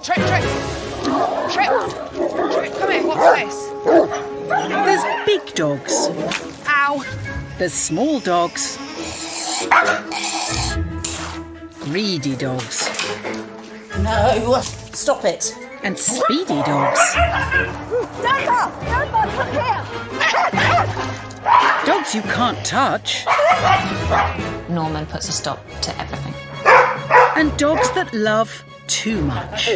Trip! Come here, what's this? There's big dogs. Ow! There's small dogs. Greedy dogs. No, stop it. And speedy dogs. Dogs you can't touch. Norman puts a stop to everything. And dogs that love too much.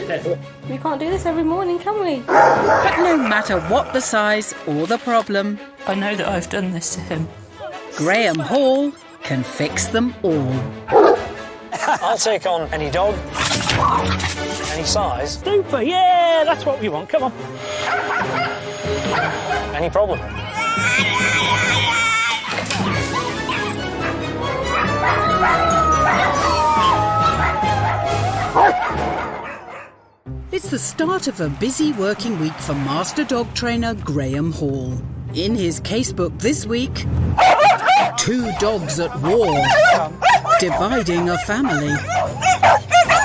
We can't do this every morning, can we? But no matter what the size or the problem, I know that I've done this to him. Graeme Hall can fix them all. I'll take on any dog, any size. Super, yeah, that's what we want. Come on. Any problem. It's the start of a busy working week for master dog trainer Graeme Hall. In his casebook this week, 2 dogs at war, dividing a family.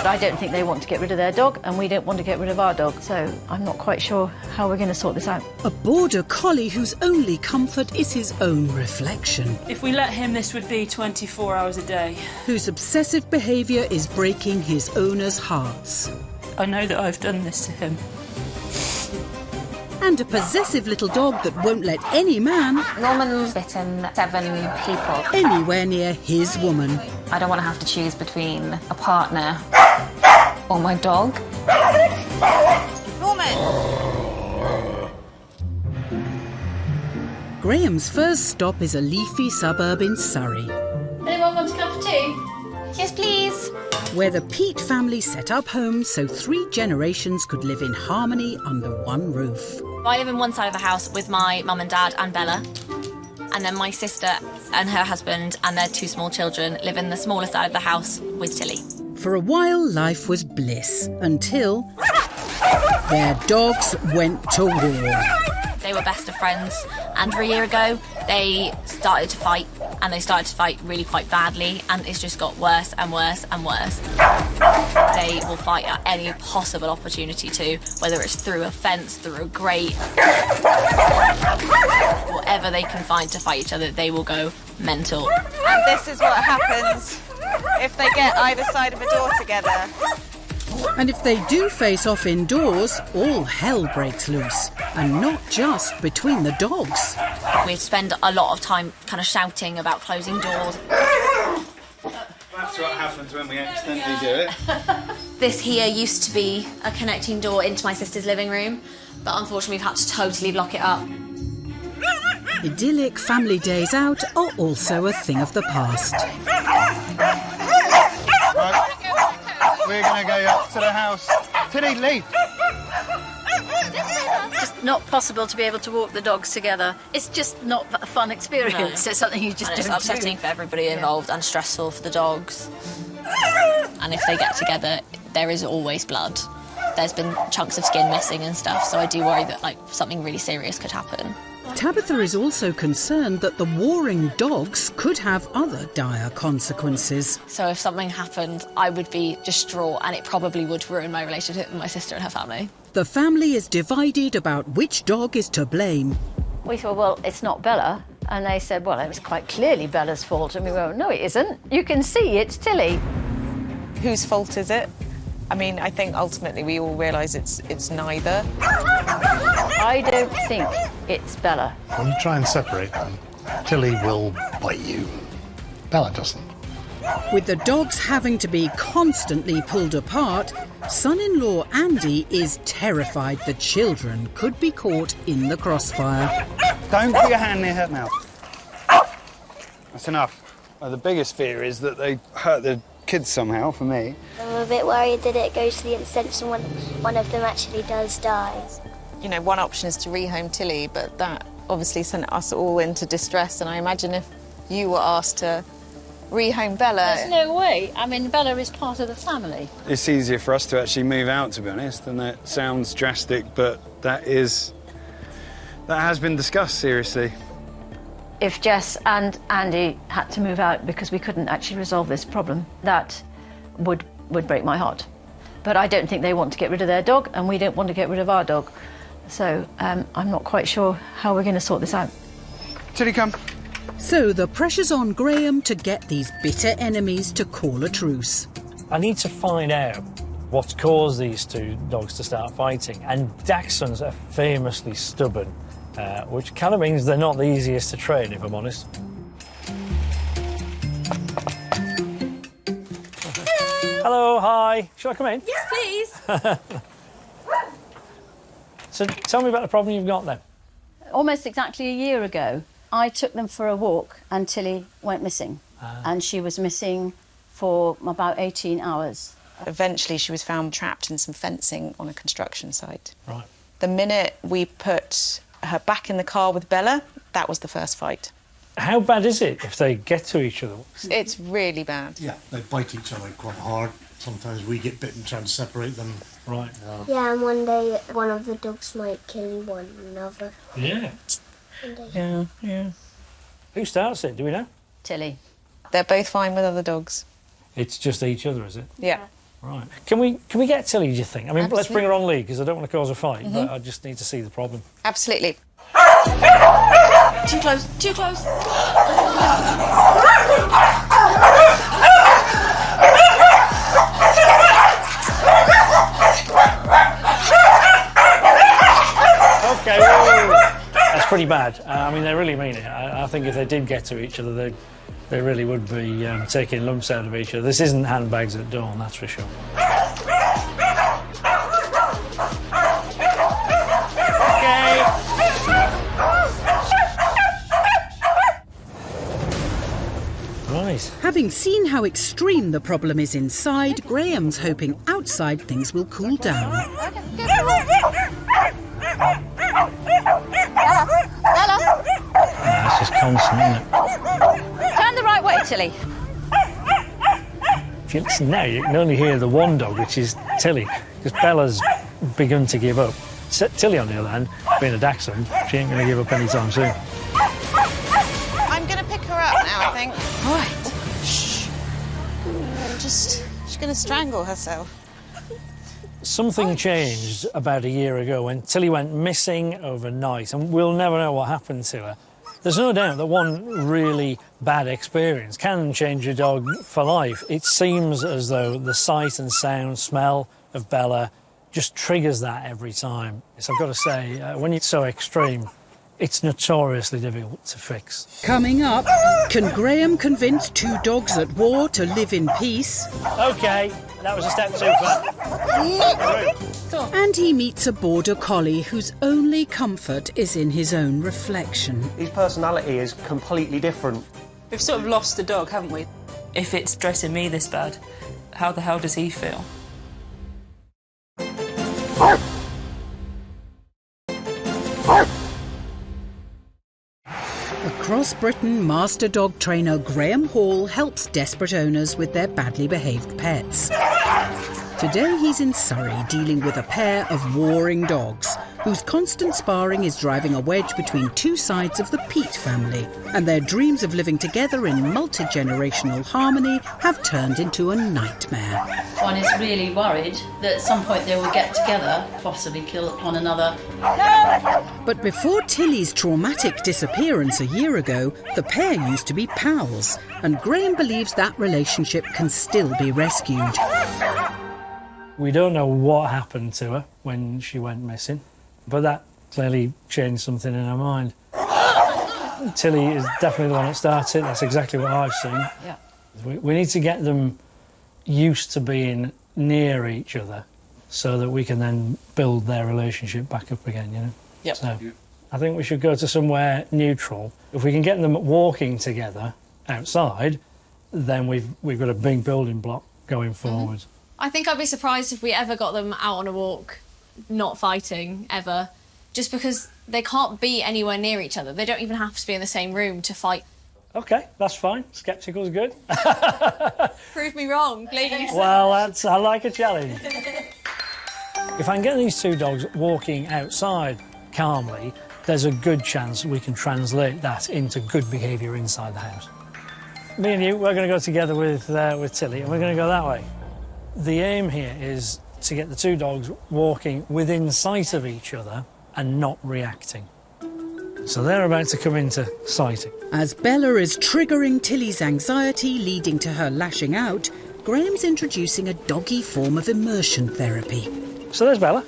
I don't think they want to get rid of their dog, and we don't want to get rid of our dog, so I'm not quite sure how we're going to sort this out. A border collie whose only comfort is his own reflection. If we let him, this would be 24 hours a day. Whose obsessive behaviour is breaking his owners' hearts. I know that I've done this to him. And a possessive little dog that won't let any man Norman's bitten 7 people. anywhere near his woman. I don't want to have to choose between a partner or my dog. Norman! Graham's first stop is a leafy suburb in Surrey, Anyone want a cup of tea? Yes, please. where the Peat family set up homes so 3 generations could live in harmony under one roof. I live in one side of the house with my mum and dad and Bella. And then my sister and her husband and their 2 small children live in the smaller side of the house with Tilly. For a while, life was bliss, until their dogs went to war. They were best of friends, and a year ago they started to fight, and they started to fight really quite badly, and it's just got worse and worse and worse. They will fight at any possible opportunity to, whether it's through a fence, through a grate, whatever they can find to fight each other, they will go mental. And this is what happens if they get either side of a door together. And if they do face off indoors, all hell breaks loose. And not just between the dogs. We spend a lot of time kind of shouting about closing doors. That's what happens when we accidentally do it. This here used to be a connecting door into my sister's living room, but unfortunately we've had to totally block it up. Idyllic family days out are also a thing of the past. Right. We're going to go up to the house. Tilly, leave. It's not possible to be able to walk the dogs together. It's just not a fun experience. No. It's something you just And don't it's upsetting do. for everybody involved and stressful for the dogs. And if they get together, there is always blood. There's been chunks of skin missing and stuff, so I do worry that something really serious could happen. Tabitha is also concerned that the warring dogs could have other dire consequences. So if something happened, I would be distraught, and it probably would ruin my relationship with my sister and her family. The family is divided about which dog is to blame. We thought, well, it's not Bella. And they said, well, it was quite clearly Bella's fault. And we went, no, it isn't. You can see it's Tilly. Whose fault is it? I mean, I think ultimately we all realise it's neither. I don't think it's Bella. When you try and separate them, Tilly will bite you. Bella doesn't. With the dogs having to be constantly pulled apart, son-in-law Andy is terrified the children could be caught in the crossfire. Don't put your hand near her mouth. That's enough. The biggest fear is that they hurt the kids somehow, for me. I'm a bit worried that it goes to the extent and one of them actually does die. You know, one option is to rehome Tilly, but that obviously sent us all into distress, and I imagine if you were asked to rehome Bella... There's no way. I mean, Bella is part of the family. It's easier for us to actually move out, to be honest, and that sounds drastic, but that has been discussed seriously. If Jess and Andy had to move out because we couldn't actually resolve this problem, that would break my heart. But I don't think they want to get rid of their dog, and we don't want to get rid of our dog. So I'm not quite sure how we're going to sort this out. Tilly, come. So the pressure's on Graeme to get these bitter enemies to call a truce. I need to find out what's caused these two dogs to start fighting. And Dachshunds are famously stubborn, which kind of means they're not the easiest to train, if I'm honest. Hello, hi. Shall I come in? Yes, please. So tell me about the problem you've got then. Almost exactly a year ago, I took them for a walk and Tilly went missing. And she was missing for about 18 hours. Eventually she was found trapped in some fencing on a construction site. Right. The minute we put her back in the car with Bella, that was the first fight. How bad is it if they get to each other? It's really bad. Yeah, they bite each other quite hard. Sometimes we get bitten trying to separate them. Right. Yeah, and one day one of the dogs might kill one another. Yeah. Yeah, yeah. Who starts it, do we know? Tilly. They're both fine with other dogs. It's just each other, is it? Yeah. Right. Can we get Tilly, do you think? I mean, let's bring her on lead, because I don't want to cause a fight, Mm-hmm. but I just need to see the problem. Absolutely. Too close, too close. OK, whoa. That's pretty bad. I mean, they really mean it. I think if they did get to each other, they really would be taking lumps out of each other. This isn't handbags at dawn, that's for sure. Right. Having seen how extreme the problem is inside, Graeme's hoping outside things will cool down. It's just constant, isn't it? Turn the right way, Tilly. If you listen now, you can only hear the one dog, which is Tilly, because Bella's begun to give up. Tilly, on the other hand, being a Dachshund, she ain't going to give up anytime soon. I'm going to pick her up now, I think. All right. Shh. She's going to strangle herself. Something changed about a year ago when Tilly went missing overnight, and we'll never know what happened to her. There's no doubt that one really bad experience can change a dog for life. It seems as though the sight and sound, smell of Bella just triggers that every time. So I've got to say, when it's so extreme, it's notoriously difficult to fix. Coming up, can Graeme convince two dogs at war to live in peace? OK, that was a step too far. And he meets a border collie whose only comfort is in his own reflection. His personality is completely different. We've sort of lost the dog, haven't we? If it's stressing me this bad, how the hell does he feel? Across Britain, master dog trainer Graeme Hall helps desperate owners with their badly behaved pets. Today he's in Surrey dealing with a pair of warring dogs whose constant sparring is driving a wedge between two sides of the Pete family, and their dreams of living together in multi-generational harmony have turned into a nightmare. One is really worried that at some point they will get together, possibly kill one another. But before Tilly's traumatic disappearance a year ago, the pair used to be pals, and Graeme believes that relationship can still be rescued. We don't know what happened to her when she went missing, but that clearly changed something in her mind. Tilly is definitely the one that started. That's exactly what I've seen. Yeah. We need to get them used to being near each other so that we can then build their relationship back up again, you know? Yep. So I think we should go to somewhere neutral. If we can get them walking together outside, then we've got a big building block going forward. I think I'd be surprised if we ever got them out on a walk, not fighting, ever. Just because they can't be anywhere near each other. They don't even have to be in the same room to fight. OK, that's fine. Sceptical's good. Prove me wrong, please. Well, I like a challenge. If I can get these two dogs walking outside calmly, there's a good chance we can translate that into good behaviour inside the house. Me and you, we're going to go together with Tilly, and we're going to go that way. The aim here is to get the two dogs walking within sight of each other and not reacting. So they're about to come into sighting. As Bella is triggering Tilly's anxiety, leading to her lashing out, Graham's introducing a doggy form of immersion therapy. So there's Bella,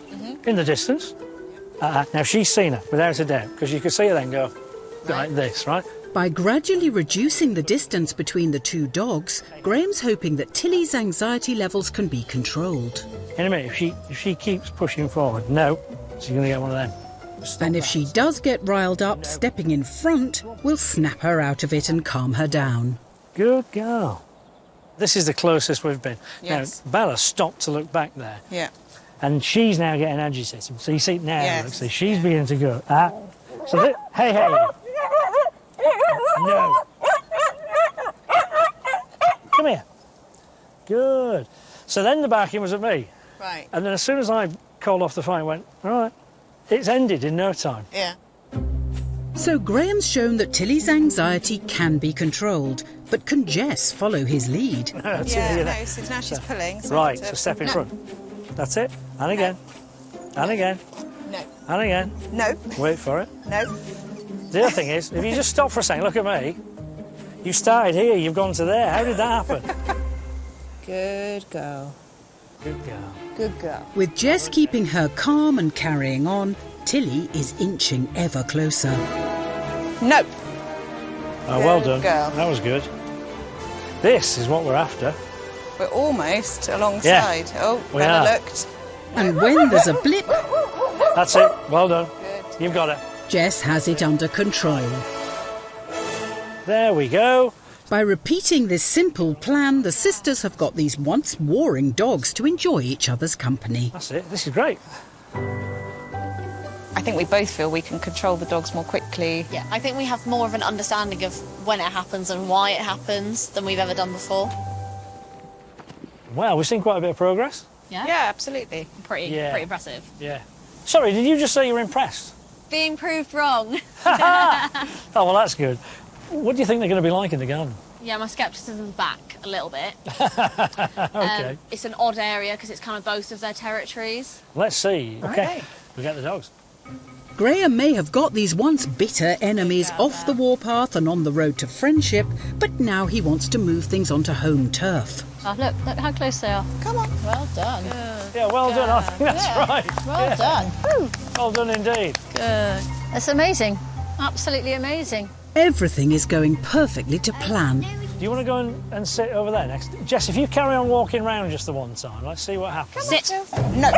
in the distance. Now, she's seen her, without a doubt, because you could see her then go like this, right? By gradually reducing the distance between the two dogs, Graham's hoping that Tilly's anxiety levels can be controlled. In a minute, if she keeps pushing forward, no, she's going to get one of them. And if she does get riled up, stepping in front will snap her out of it and calm her down. Good girl. This is the closest we've been. Yes. Now, Bella stopped to look back there. Yeah. And she's now getting agitated. So you see now, yes. So she's beginning to go, So hey. No. Come here. Good. So then the barking was at me. Right. And then as soon as I called off the phone, I went, all right, it's ended in no time. Yeah. So Graham's shown that Tilly's anxiety can be controlled, but can Jess follow his lead? So now she's pulling. So right, so step in front. That's it. And again. And again. No. And again. No. Wait for it. No. The other thing is, if you just stop for a second, look at me. You started here, you've gone to there. How did that happen? Good girl. Good girl. Good girl. With Jess keeping her calm and carrying on, Tilly is inching ever closer. No. Oh, well done. Girl. That was good. This is what we're after. We're almost alongside. Yeah. Oh, we Bella are. looked. And when there's a blip... That's it. Well done. Good. You've got it. Jess has it under control. There we go. By repeating this simple plan, the sisters have got these once warring dogs to enjoy each other's company. That's it. This is great. I think we both feel we can control the dogs more quickly. Yeah, I think we have more of an understanding of when it happens and why it happens than we've ever done before. Well, we've seen quite a bit of progress. Yeah? Yeah, absolutely. Pretty impressive. Yeah. Sorry, did you just say you were impressed? Being proved wrong. Oh, well, that's good. What do you think they're going to be like in the garden? Yeah, my scepticism's back a little bit. OK. It's an odd area because it's kind of both of their territories. Let's see. OK, Okay. we'll get the dogs. Graham may have got these once bitter enemies off the warpath and on the road to friendship, but now he wants to move things onto home turf. Oh, look how close they are. Come on. Well done. Yeah, well done. I think that's right. Well done. Woo. Well done indeed. Good. That's amazing. Absolutely amazing. Everything is going perfectly to plan. Do you want to go and sit over there next? Jess, if you carry on walking round just the one time, let's see what happens. Sit. No.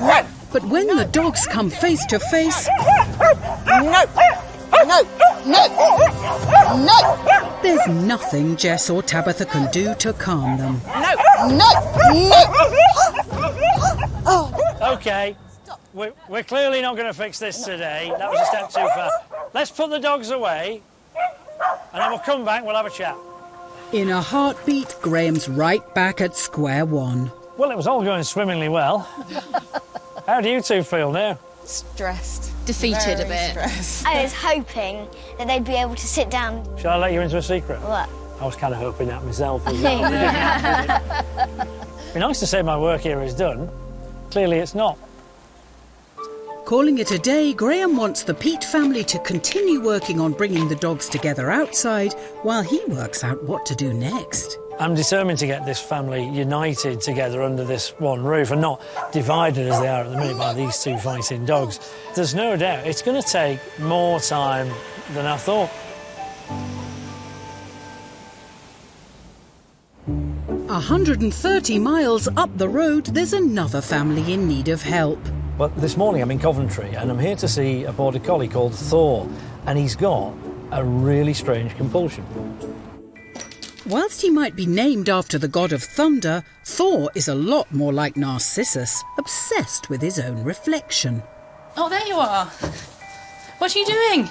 No. But when the dogs come face to face... No. No. No. No. There's nothing Jess or Tabitha can do to calm them. No. No. No. Oh. OK, we're clearly not going to fix this today. That was a step too far. Let's put the dogs away, and then we'll come back and we'll have a chat. In a heartbeat, Graham's right back at square one. Well, it was all going swimmingly well. How do you two feel now? Stressed. Defeated a Very bit. Stressed. I was hoping that they'd be able to sit down. Shall I let you into a secret? What? I was kind of hoping that myself as well. It'd be nice to say my work here is done. Clearly it's not. Calling it a day, Graham wants the Pete family to continue working on bringing the dogs together outside while he works out what to do next. I'm determined to get this family united together under this one roof and not divided as they are at the minute by these two fighting dogs. There's no doubt it's going to take more time than I thought. 130 miles up the road, there's another family in need of help. Well, this morning I'm in Coventry and I'm here to see a border collie called Thor, and he's got a really strange compulsion. Whilst he might be named after the god of thunder, Thor is a lot more like Narcissus, obsessed with his own reflection. Oh, there you are. What are you doing?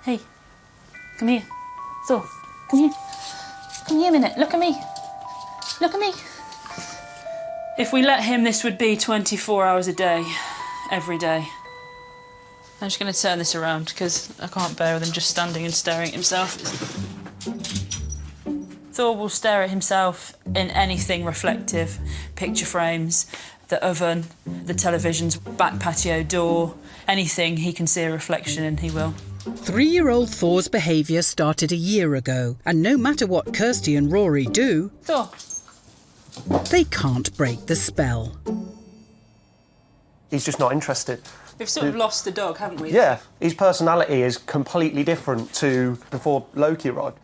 Hey, come here. Thor, come here. Come here a minute. Look at me. Look at me. If we let him, this would be 24 hours a day, every day. I'm just going to turn this around because I can't bear with him just standing and staring at himself. Thor will stare at himself in anything reflective, picture frames, the oven, the television's back patio door, anything he can see a reflection in, he will. 3-year-old Thor's behaviour started a year ago, and no matter what Kirsty and Rory do, Thor, they can't break the spell. He's just not interested. we've sort of lost the dog, haven't we? Yeah, his personality is completely different to before Loki arrived.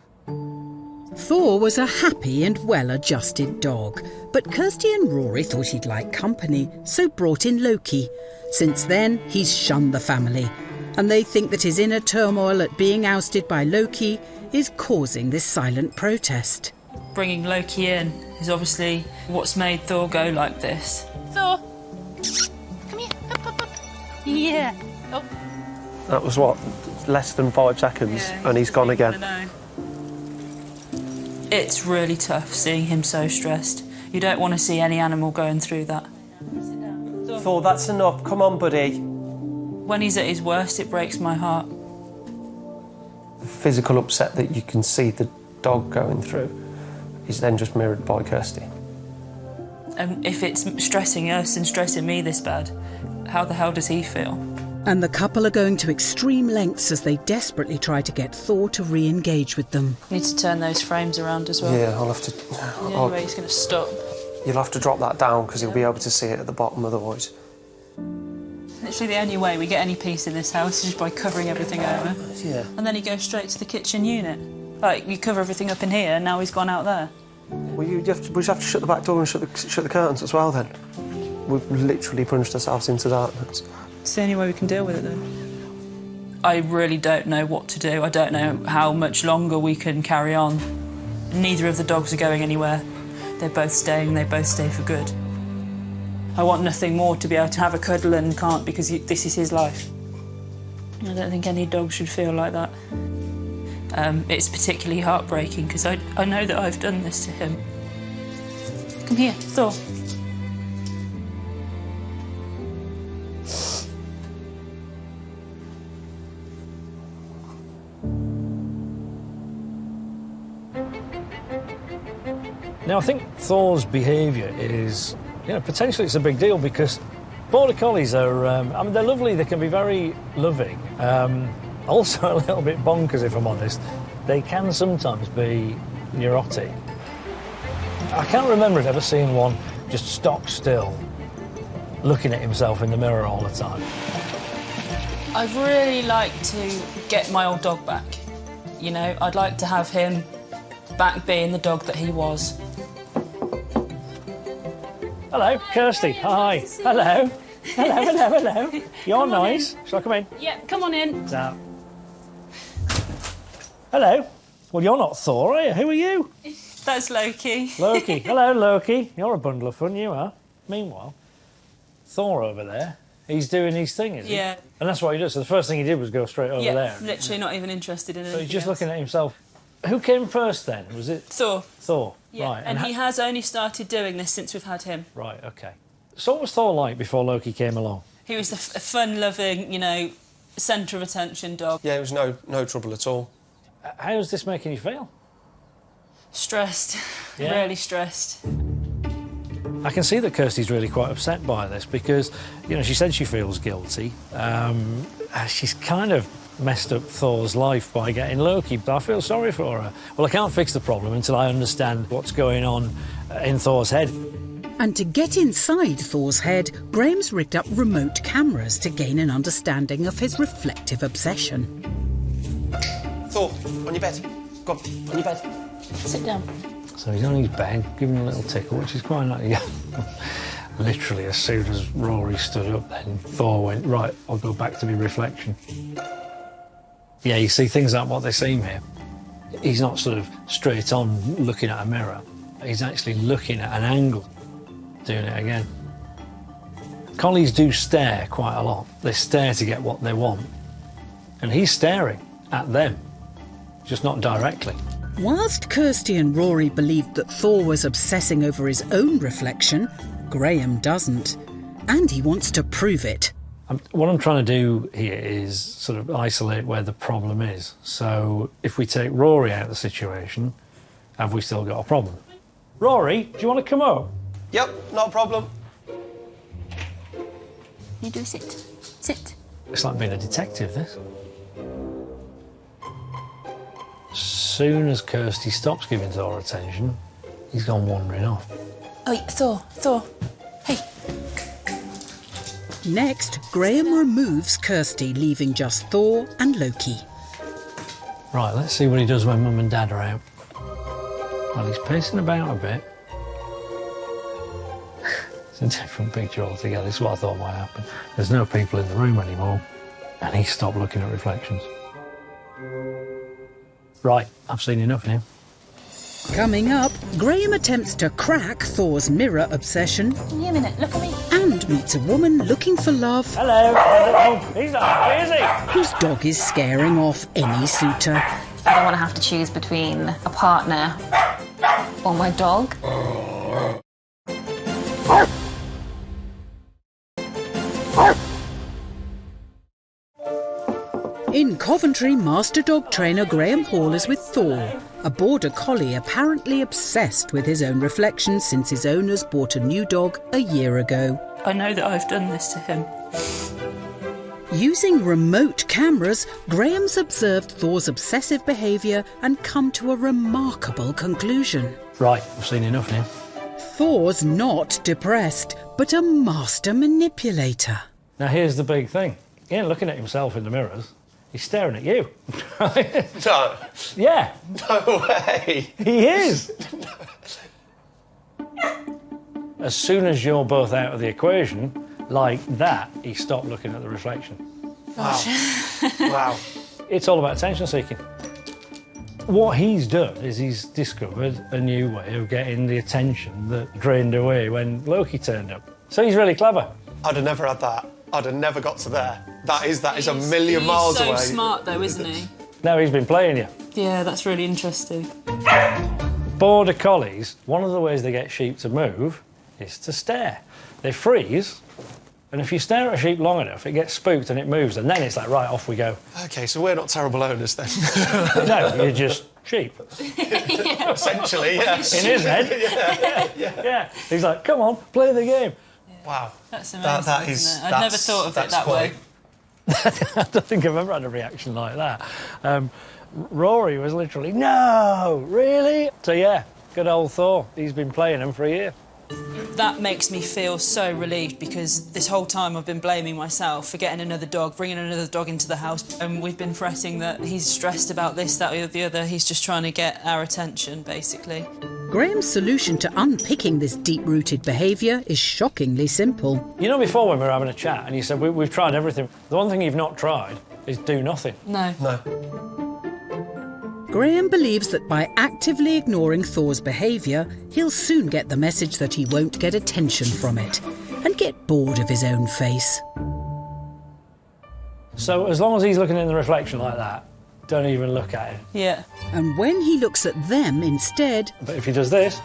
Thor was a happy and well-adjusted dog, but Kirsty and Rory thought he'd like company, so brought in Loki. Since then, he's shunned the family, and they think that his inner turmoil at being ousted by Loki is causing this silent protest. Bringing Loki in is obviously what's made Thor go like this. Thor! Come here, up. Yeah. Oh. That was, what, less than 5 seconds, Yeah, and he's gone again. No. It's really tough seeing him so stressed. You don't want to see any animal going through that. Thor, that's enough. Come on, buddy. When he's at his worst, it breaks my heart. The physical upset that you can see the dog going through is then just mirrored by Kirsty. And if it's stressing us and stressing me this bad, how the hell does he feel? And the couple are going to extreme lengths as they desperately try to get Thor to re-engage with them. Need to turn those frames around as well. Yeah, I'll have to... The only way he's going to stop. You'll have to drop that down because he'll be able to see it at the bottom otherwise. Literally the only way we get any peace in this house is just by covering everything over. Yeah. And then he goes straight to the kitchen unit. Like, you cover everything up in here, and now he's gone out there. Well, we just have to shut the back door and shut the curtains as well, then. We've literally plunged ourselves into darkness. It's the only way we can deal with it, though. I really don't know what to do. I don't know how much longer we can carry on. Neither of the dogs are going anywhere. They're both staying, they both stay for good. I want nothing more to be able to have a cuddle and can't because this is his life. I don't think any dog should feel like that. It's particularly heartbreaking because I know that I've done this to him. Come here, Thor. Now, I think Thor's behaviour is, potentially it's a big deal because Border Collies are, I mean, they're lovely, they can be very loving. Also a little bit bonkers, if I'm honest. They can sometimes be neurotic. I can't remember ever seeing one just stock still, looking at himself in the mirror all the time. I'd really like to get my old dog back. I'd like to have him back being the dog that he was. Hello, Kirsty. Hi. Hello. Hello. You're nice. Shall I come in? Yeah, come on in. No. Hello. Well, you're not Thor, are you? Who are you? That's Loki. Loki. Hello, Loki. You're a bundle of fun, you are. Meanwhile, Thor over there, he's doing his thing, is he? Yeah. And that's what he does. So the first thing he did was go straight over there. Yeah, literally not even interested in anything So he's just else. looking at himself. Who came first then? Was it Thor. Thor. Yeah, Right. and he has only started doing this since we've had him. Right, OK. So what was Thor like before Loki came along? He was a fun-loving, centre of attention dog. Yeah, it was no trouble at all. How's this making you feel? Stressed. Yeah. Really stressed. I can see that Kirsty's really quite upset by this because, she said she feels guilty. She's kind of messed up Thor's life by getting Loki, but I feel sorry for her. Well, I can't fix the problem until I understand what's going on in Thor's head. And to get inside Thor's head, Graeme's rigged up remote cameras to gain an understanding of his reflective obsession. Thor, on your bed. Go on, on your bed. Sit down. So he's on his bed, giving him a little tickle, which is quite nice. Literally, as soon as Rory stood up, then Thor went, right, I'll go back to my reflection. Yeah, you see, things aren't what they seem here. He's not sort of straight on looking at a mirror. He's actually looking at an angle, doing it again. Collies do stare quite a lot. They stare to get what they want. And he's staring at them, just not directly. Whilst Kirsty and Rory believed that Thor was obsessing over his own reflection, Graeme doesn't. And he wants to prove it. What I'm trying to do here is sort of isolate where the problem is. So if we take Rory out of the situation, have we still got a problem? Rory, do you want to come up? Yep, not a problem. You do sit. Sit. It's like being a detective, this. As soon as Kirsty stops giving Thor attention, he's gone wandering off. Oh, yeah, Thor. Hey. Next, Graeme removes Kirsty, leaving just Thor and Loki. Right, let's see what he does when Mum and Dad are out. Well, he's pacing about a bit. It's a different picture altogether. This is what I thought might happen. There's no people in the room anymore, and he stopped looking at reflections. Right, I've seen enough now. Coming up, Graeme attempts to crack Thor's mirror obsession. Give me a minute, look at me. And meets a woman looking for love. Hello. Oh, he's not, is he? Whose dog is scaring off any suitor. I don't want to have to choose between a partner or my dog. In Coventry, master dog trainer Graeme Hall is with Thor, a border collie apparently obsessed with his own reflection since his owners bought a new dog a year ago. I know that I've done this to him. Using remote cameras, Graeme's observed Thor's obsessive behaviour and come to a remarkable conclusion. Right, I've seen enough now. Thor's not depressed, but a master manipulator. Now here's the big thing. He ain't looking at himself in the mirrors. He's staring at you. No. Yeah. No way. He is. As soon as you're both out of the equation, like that, he stopped looking at the reflection. Wow. Wow. It's all about attention seeking. What he's done is he's discovered a new way of getting the attention that drained away when Loki turned up. So he's really clever. I'd have never had that. I'd have never got to there. That is a million miles away. He's so smart though, isn't he? Now he's been playing you. Yeah, that's really interesting. Border collies, one of the ways they get sheep to move is to stare. They freeze, and if you stare at a sheep long enough, it gets spooked and it moves, and then it's like, right, off we go. OK, so we're not terrible owners then? No, you're just sheep. Essentially, yeah. In his head. Yeah. He's like, come on, play the game. Wow. That's amazing, that is, isn't it? I'd never thought of it that way. I don't think I've ever had a reaction like that. Rory was literally, no, really? So yeah, good old Thor. He's been playing him for a year. That makes me feel so relieved because this whole time I've been blaming myself for getting another dog, bringing another dog into the house, and we've been fretting that he's stressed about this, that, or the other. He's just trying to get our attention, basically. Graeme's solution to unpicking this deep-rooted behaviour is shockingly simple. You know, before when we were having a chat and you said, we've tried everything, the one thing you've not tried is do nothing. No. Graeme believes that by actively ignoring Thor's behaviour, he'll soon get the message that he won't get attention from it and get bored of his own face. So as long as he's looking in the reflection like that, don't even look at him. Yeah. And when he looks at them instead... But if he does this...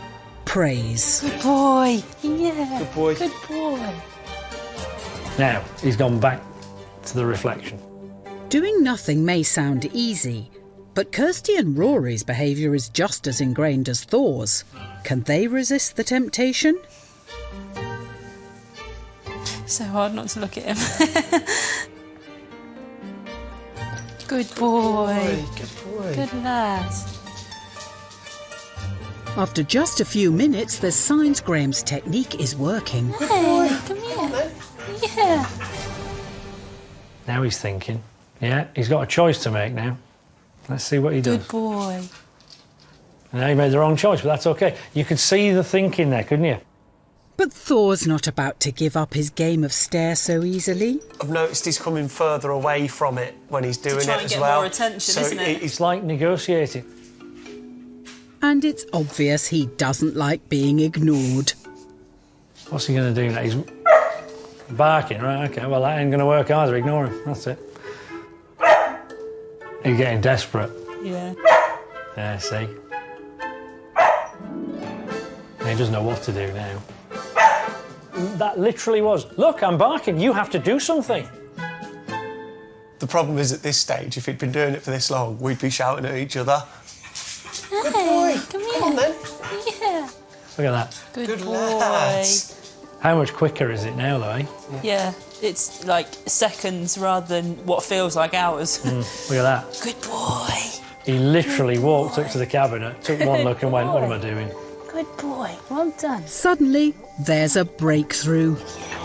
praise. Good boy. Yeah. Good boy. Good boy. Now, he's gone back to the reflection. Doing nothing may sound easy, but Kirsty and Rory's behaviour is just as ingrained as Thor's. Can they resist the temptation? So hard not to look at him. Good boy. Good boy. Good lad. After just a few minutes, there's signs Graeme's technique is working. Hey, come here. Yeah. Now he's thinking. Yeah, he's got a choice to make now. Let's see what he does. Good boy. Now he made the wrong choice, but that's OK. You could see the thinking there, couldn't you? But Thor's not about to give up his game of stare so easily. I've noticed he's coming further away from it when he's doing it as well. To try and get more attention, isn't it? It's like negotiating. And it's obvious he doesn't like being ignored. What's he going to do now? He's barking, right? OK, well, that ain't going to work either. Ignore him. That's it. He's getting desperate. Yeah. Yeah, see? He doesn't know what to do now. That literally was, look, I'm barking, you have to do something. The problem is at this stage, if he'd been doing it for this long, we'd be shouting at each other. Good boy. Come here. Come on, then. Yeah. Look at that. Good boy. lads. How much quicker is it now, though, eh? Yeah, it's like seconds rather than what feels like hours. Look at that. Good boy. He literally walked up to the cabinet, took one look and went, what am I doing? Good boy. Well done. Suddenly, there's a breakthrough.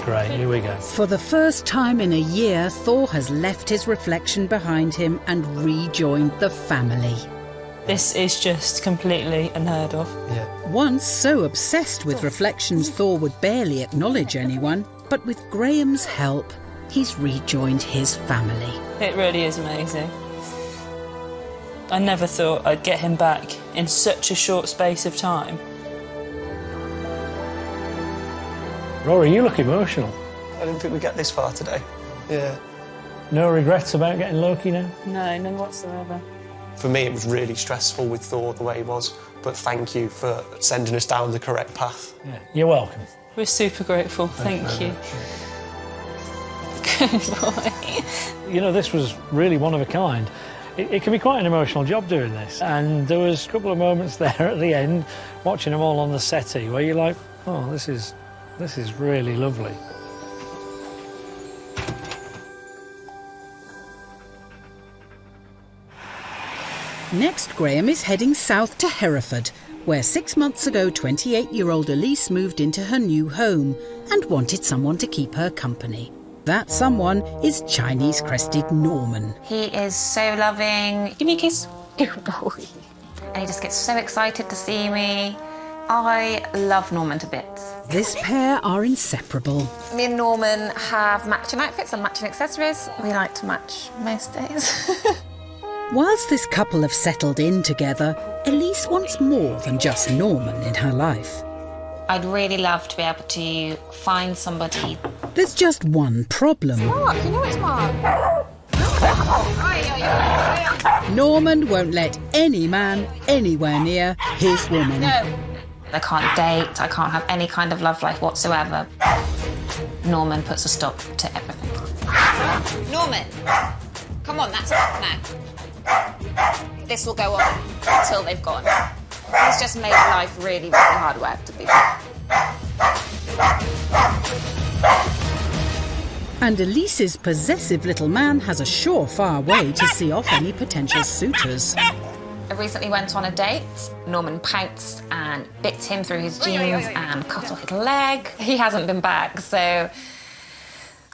Great, here we go. For the first time in a year, Thor has left his reflection behind him and rejoined the family. This is just completely unheard of. Yeah. Once so obsessed with reflections, Thor would barely acknowledge anyone, but with Graeme's help, he's rejoined his family. It really is amazing. I never thought I'd get him back in such a short space of time. Rory, you look emotional. I didn't think we'd get this far today. Yeah. No regrets about getting Loki now? No, none whatsoever. For me, it was really stressful with Thor the way he was, but thank you for sending us down the correct path. Yeah. You're welcome. We're super grateful. Thank you. Good boy. You know, this was really one of a kind. It can be quite an emotional job doing this, and there was a couple of moments there at the end, watching them all on the settee, where you're like, oh, this is really lovely. Next, Graeme is heading south to Hereford, where 6 months ago 28-year-old Elise moved into her new home and wanted someone to keep her company. That someone is Chinese-crested Norman. He is so loving. Give me a kiss. Good boy. And he just gets so excited to see me. I love Norman to bits. This pair are inseparable. Me and Norman have matching outfits and matching accessories. We like to match most days. Whilst this couple have settled in together, Elise wants more than just Norman in her life. I'd really love to be able to find somebody. There's just one problem. Mark, you know it's Mark. Norman won't let any man anywhere near his woman. No. I can't date, I can't have any kind of love life whatsoever. Norman puts a stop to everything. Norman, come on, that's enough now. This will go on until they've gone. He's just made life really, really hard work to be fair. And Elise's possessive little man has a surefire way to see off any potential suitors. I recently went on a date. Norman pounced and bit him through his jeans and cut off his leg. He hasn't been back, so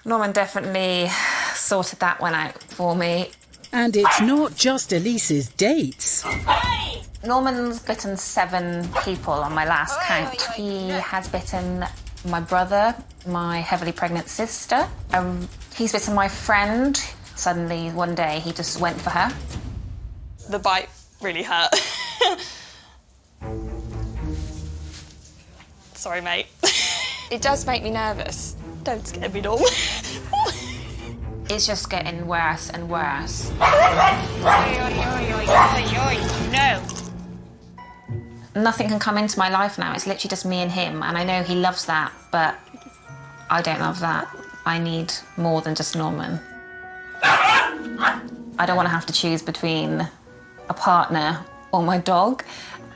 Norman definitely sorted that one out for me. And it's not just Elise's dates. Norman's bitten 7 people on my last count. He has bitten my brother, my heavily pregnant sister. He's bitten my friend. Suddenly, one day, he just went for her. The bite really hurt. Sorry, mate. It does make me nervous. Don't scare me, Norman. It's just getting worse and worse. No. Nothing can come into my life now. It's literally just me and him, and I know he loves that, but I don't love that. I need more than just Norman. I don't want to have to choose between a partner or my dog,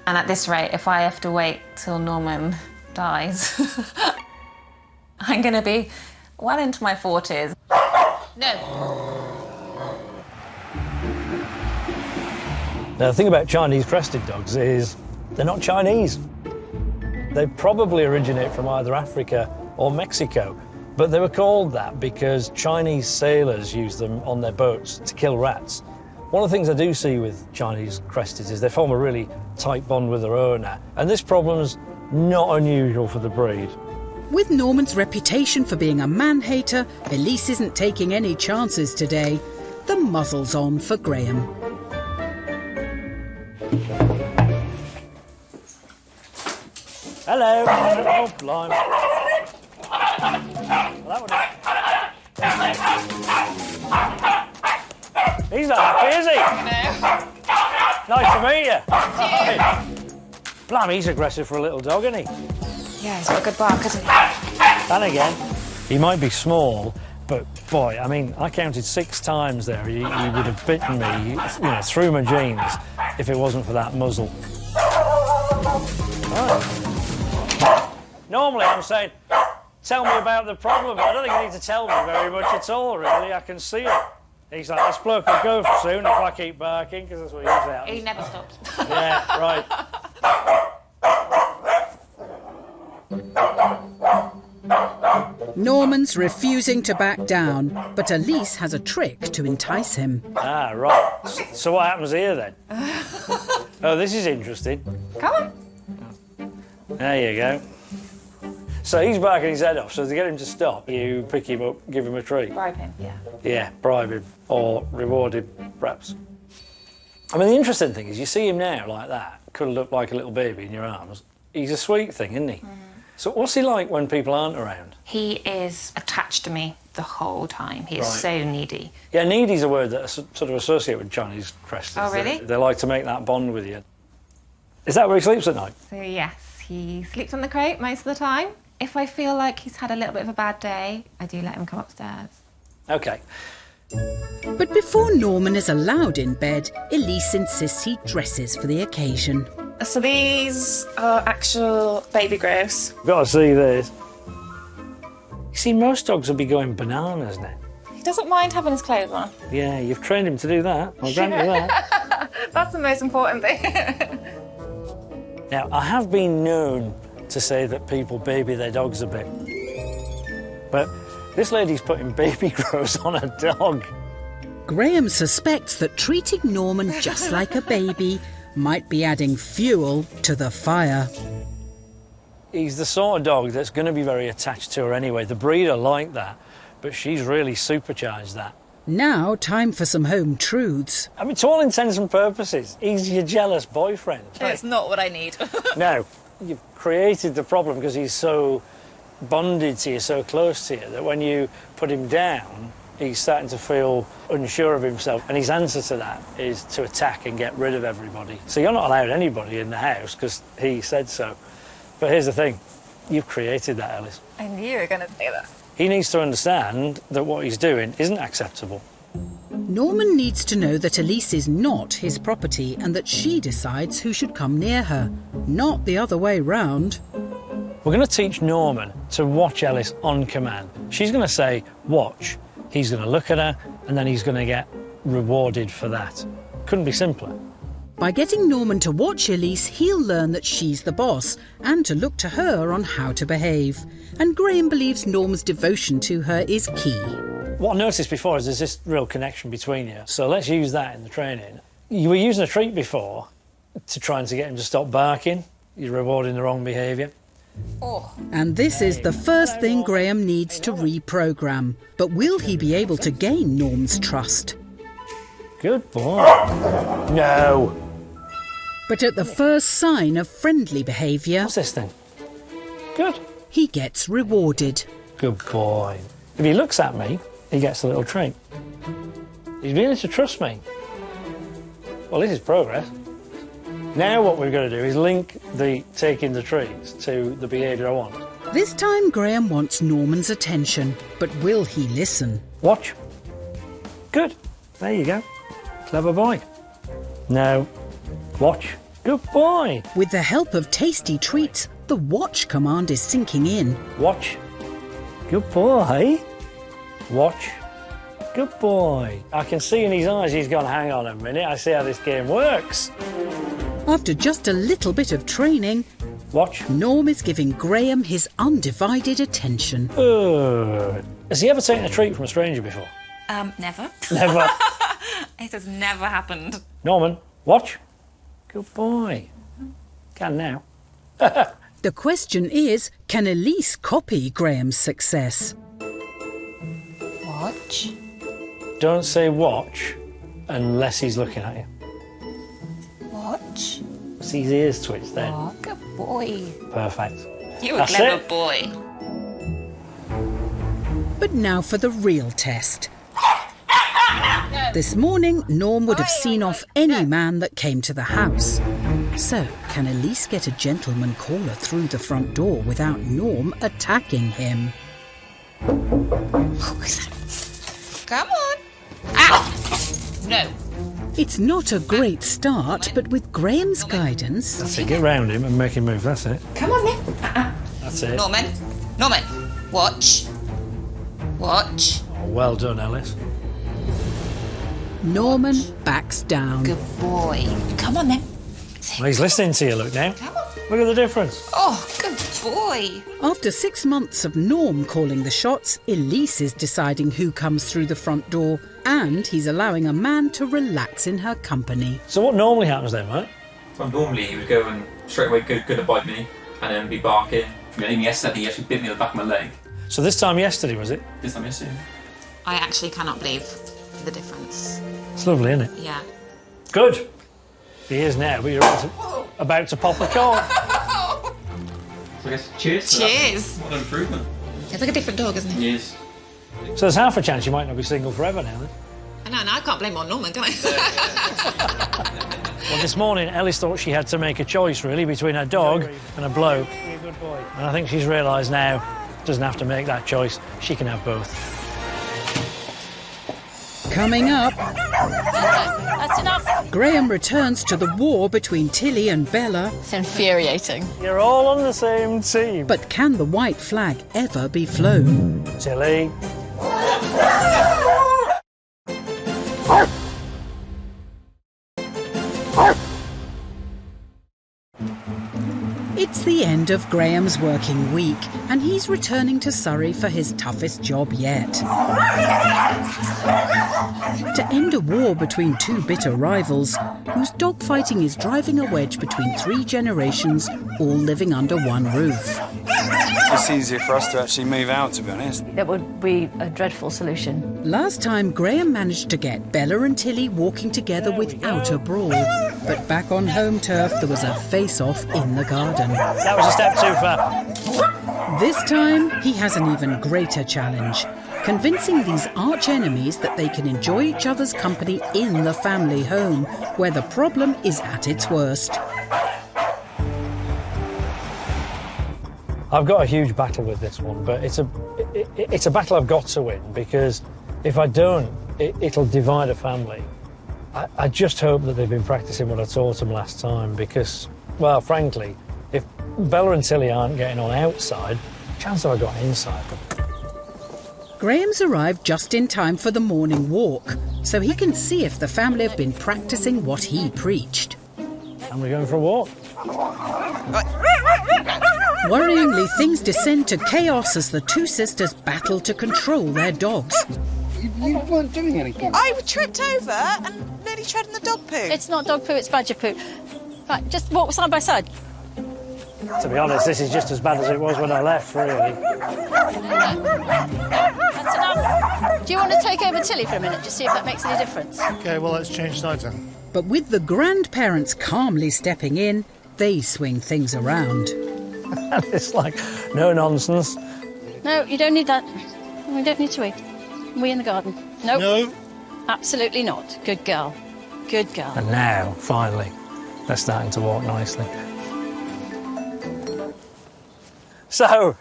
and at this rate, if I have to wait till Norman dies, I'm going to be well into my 40s. No. Now, the thing about Chinese crested dogs is they're not Chinese. They probably originate from either Africa or Mexico, but they were called that because Chinese sailors used them on their boats to kill rats. One of the things I do see with Chinese crested is they form a really tight bond with their owner, and this problem's not unusual for the breed. With Norman's reputation for being a man-hater, Elise isn't taking any chances today. The muzzle's on for Graeme. Hello. Oh, blimey. Well, he's not happy, is he? No. Nice to meet you. Hey. Blimey, he's aggressive for a little dog, isn't he? Yeah, he's got a good bark, hasn't he? And again, he might be small, but boy, I mean, I counted 6 times there. He would have bitten me, you know, through my jeans if it wasn't for that muzzle. Normally I'm saying, tell me about the problem, but I don't think you need to tell me very much at all, really. I can see it. He's like, this bloke will go soon if I keep barking, because that's what he's out. He never stops. Yeah, right. Norman's refusing to back down, but Elise has a trick to entice him. Ah, right. So what happens here, then? Oh, this is interesting. Come on. There you go. So he's barking his head off, so to get him to stop, you pick him up, give him a treat. Bribe him, yeah. Yeah, bribe him, or reward him, perhaps. I mean, the interesting thing is, you see him now like that, could look like a little baby in your arms. He's a sweet thing, isn't he? Mm. So what's he like when people aren't around? He is attached to me the whole time. He is so needy. Yeah, needy's a word that I sort of associate with Chinese cresses. Oh, really? They like to make that bond with you. Is that where he sleeps at night? So, yes, he sleeps on the crate most of the time. If I feel like he's had a little bit of a bad day, I do let him come upstairs. OK. But before Norman is allowed in bed, Elise insists he dresses for the occasion. So these are actual baby grouse. Got to see this. You see, most dogs will be going bananas now. He doesn't mind having his clothes on. Yeah, you've trained him to do that. I'll grant you that. That's the most important thing. Now, I have been known to say that people baby their dogs a bit. But this lady's putting baby grows on a dog. Graeme suspects that treating Norman just like a baby might be adding fuel to the fire. He's the sort of dog that's going to be very attached to her anyway. The breeder like that, but she's really supercharged that. Now, time for some home truths. I mean, to all intents and purposes, he's your jealous boyfriend. It's not what I need. No, you've created the problem because he's so bonded to you, so close to you, that when you put him down, he's starting to feel unsure of himself, and his answer to that is to attack and get rid of everybody. So you're not allowed anybody in the house because he said so. But here's the thing, you've created that, Ellis. I knew you were going to say that. He needs to understand that what he's doing isn't acceptable. Norman needs to know that Elise is not his property and that she decides who should come near her, not the other way round. We're going to teach Norman to watch Ellis on command. She's going to say, watch. He's going to look at her, and then he's going to get rewarded for that. Couldn't be simpler. By getting Norman to watch Elise, he'll learn that she's the boss and to look to her on how to behave. And Graeme believes Norm's devotion to her is key. What I noticed before is there's this real connection between you. So let's use that in the training. You were using a treat before to try to get him to stop barking. You're rewarding the wrong behaviour. Oh. And this is the first thing Graeme needs to reprogram. But will he be able to gain Norm's trust? Good boy. No. But at the first sign of friendly behaviour... What's this thing? Good. He gets rewarded. Good boy. If he looks at me, he gets a little treat. He's beginning to trust me. Well, this is progress. Now what we've got to do is link the taking the treats to the behaviour I want. This time Graeme wants Norman's attention, but will he listen? Watch. Good. There you go. Clever boy. Now, watch. Good boy. With the help of tasty treats, the watch command is sinking in. Watch. Good boy. Watch. Good boy. I can see in his eyes he's gone, hang on a minute, I see how this game works. After just a little bit of training, watch. Norm is giving Graeme his undivided attention. Good. Has he ever taken a treat from a stranger before? Never. Never. It has never happened. Norman, watch. Good boy. Can now. The question is, can Elise copy Graeme's success? Watch. Don't say watch unless he's looking at you. Watch. See his ears twitch then. Oh, good boy. Perfect. You're a clever boy. But now for the real test. This morning, Norm would have seen off any man that came to the house. So, can Elise get a gentleman caller through the front door without Norm attacking him? Come on. Ow! No. It's not a great start, but with Graham's guidance... That's it, get round him and make him move, that's it. Come on then. That's it. Norman, watch. Watch. Oh, well done, Ellis. Norman backs down. Good boy. Come on then. Well, he's listening to you, look now. Look at the difference. Oh, good boy. After 6 months of Norm calling the shots, Elise is deciding who comes through the front door, and he's allowing a man to relax in her company. So what normally happens then, mate? Well, normally he would go and straight away go to bite me and then be barking. I mean, even yesterday he actually bit me on the back of my leg. So this time yesterday, was it? This time yesterday. I actually cannot believe the difference. It's lovely, isn't it? Yeah. Good. He is now, but you're about to pop a cork. So I guess cheers. Cheers. What an improvement. It's like a different dog, isn't it? Yes. So there's half a chance you might not be single forever now, then. I know, I can't blame on Norman, can I? Well, this morning, Ellis thought she had to make a choice, really, between a dog and a bloke. You're a good boy. And I think she's realised now, doesn't have to make that choice. She can have both. Coming up... That's enough. Graham returns to the war between Tilly and Bella. It's infuriating. You're all on the same team. But can the white flag ever be flown? Tilly. It's the end of Graham's working week, and he's returning to Surrey for his toughest job yet. To end a war between two bitter rivals, whose dogfighting is driving a wedge between 3 generations, all living under one roof. It's easier for us to actually move out, to be honest. That would be a dreadful solution. Last time, Graham managed to get Bella and Tilly walking together without a brawl. But back on home turf, there was a face-off in the garden. That was a step too far. This time, he has an even greater challenge. Convincing these arch-enemies that they can enjoy each other's company in the family home, where the problem is at its worst. I've got a huge battle with this one, but it's a battle I've got to win, because if I don't, it'll divide a family. I just hope that they've been practising what I taught them last time, because, well, frankly, if Bella and Tilly aren't getting on outside, chance have I got inside them. Graham's arrived just in time for the morning walk, so he can see if the family have been practising what he preached. And we're going for a walk. Worryingly, things descend to chaos as the two sisters battle to control their dogs. You weren't doing anything. I tripped over and nearly tread in the dog poo. It's not dog poo, it's badger poo. Right, just walk side by side. To be honest, this is just as bad as it was when I left, really. That's enough. Do you want to take over Tilly for a minute, just see if that makes any difference? OK, well, let's change sides then. But with the grandparents calmly stepping in, they swing things around. It's like, no nonsense. No, you don't need that. We don't need to eat. We in the garden. Nope. No. Absolutely not. Good girl. Good girl. And now, finally, they're starting to walk nicely. So,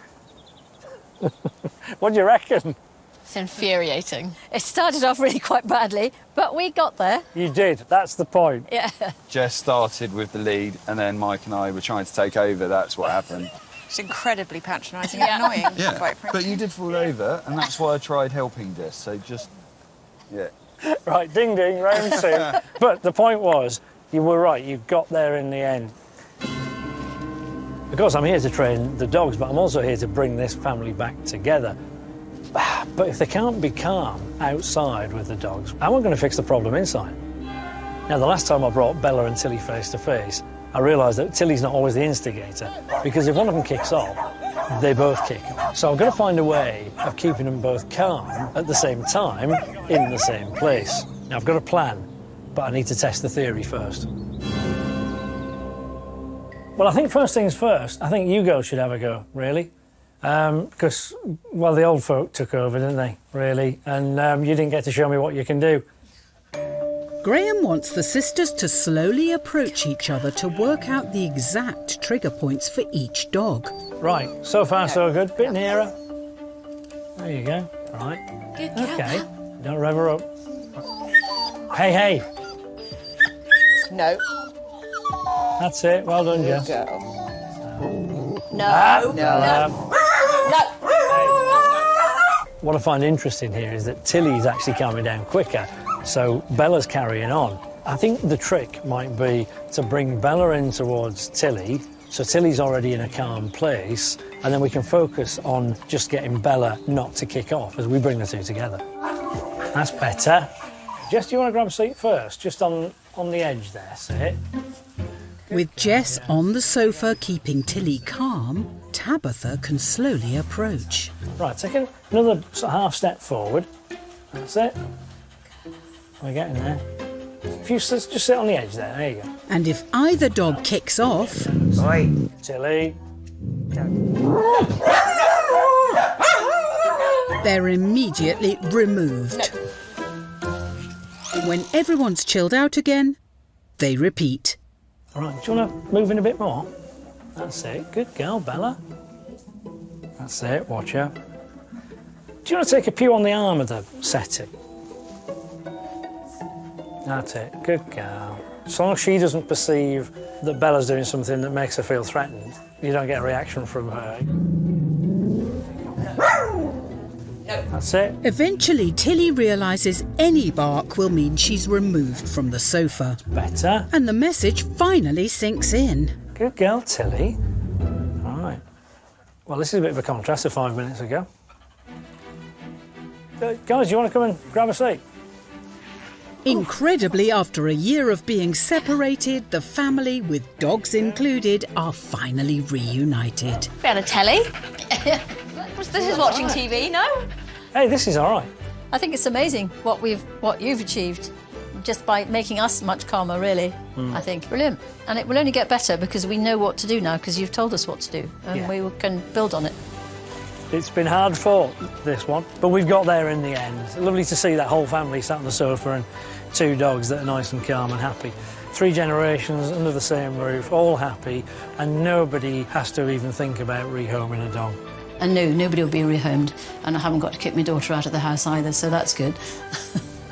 what do you reckon? It's infuriating. It started off really quite badly, but we got there. You did, that's the point. Yeah. Jess started with the lead, and then Mike and I were trying to take over. That's what happened. It's incredibly patronising and annoying. Yeah, quite frankly. but you did fall over, and that's why I tried helping Jess, so just, yeah. Right, ding ding, round 2. But the point was, you were right, you got there in the end. Of course, I'm here to train the dogs, but I'm also here to bring this family back together. But if they can't be calm outside with the dogs, how am I going to fix the problem inside? Now, the last time I brought Bella and Tilly face to face, I realised that Tilly's not always the instigator, because if one of them kicks off, they both kick. So I've got to find a way of keeping them both calm at the same time in the same place. Now, I've got a plan, but I need to test the theory first. Well, I think first things first, I think you girls should have a go, really. Because, well, the old folk took over, didn't they, really? And you didn't get to show me what you can do. Graham wants the sisters to slowly approach each other to work out the exact trigger points for each dog. Right, so far so good. Bit nearer. There you go. Right. Good girl. OK. Don't rev her up. Hey, hey. No. That's it. Well done, Jess. No. Bella. No. What I find interesting here is that Tilly's actually calming down quicker, so Bella's carrying on. I think the trick might be to bring Bella in towards Tilly, so Tilly's already in a calm place, and then we can focus on just getting Bella not to kick off as we bring the two together. That's better. Jess, do you want to grab a seat first? Just on the edge there, sit. With Jess on the sofa keeping Tilly calm, Tabitha can slowly approach. Right, take another sort of half step forward. That's it. We're getting there. If you just sit on the edge there you go. And if either dog kicks off... Tilly. They're immediately removed. When everyone's chilled out again, they repeat. All right, do you want to move in a bit more? That's it. Good girl, Bella. That's it. Watch her. Do you want to take a pew on the arm of the settee? That's it. Good girl. As long as she doesn't perceive that Bella's doing something that makes her feel threatened, you don't get a reaction from her. That's it. Eventually, Tilly realises any bark will mean she's removed from the sofa. Better. And the message finally sinks in. Good girl, Tilly. All right. Well, this is a bit of a contrast to 5 minutes ago. Guys, do you want to come and grab a seat? Incredibly, after a year of being separated, the family, with dogs included, are finally reunited. We had a telly. This is watching TV, no? Hey, this is all right. I think it's amazing what you've achieved, just by making us much calmer, really. I think brilliant, and it will only get better because we know what to do now because you've told us what to do, and we can build on it. It's been hard fought, this one, but we've got there in the end. Lovely to see that whole family sat on the sofa and 2 dogs that are nice and calm and happy. 3 generations under the same roof, all happy, and nobody has to even think about rehoming a dog. And no, nobody will be rehomed, and I haven't got to kick my daughter out of the house either, so that's good.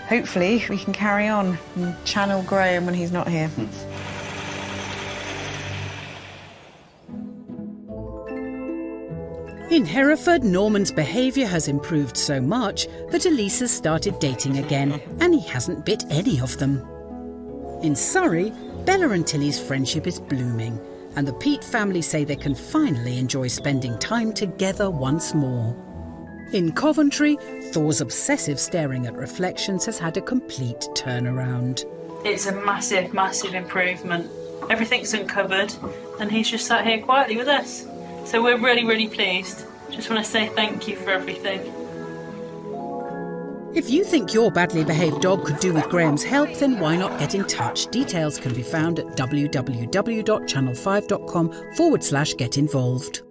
Hopefully we can carry on and channel Graeme when he's not here. In Hereford, Norman's behaviour has improved so much that Elise has started dating again, and he hasn't bit any of them. In Surrey, Bella and Tilly's friendship is blooming, and the Peat family say they can finally enjoy spending time together once more. In Coventry, Thor's obsessive staring at reflections has had a complete turnaround. It's a massive, massive improvement. Everything's uncovered, and he's just sat here quietly with us. So we're really, really pleased. Just want to say thank you for everything. If you think your badly behaved dog could do with Graeme's help, then why not get in touch? Details can be found at www.channel5.com/get involved.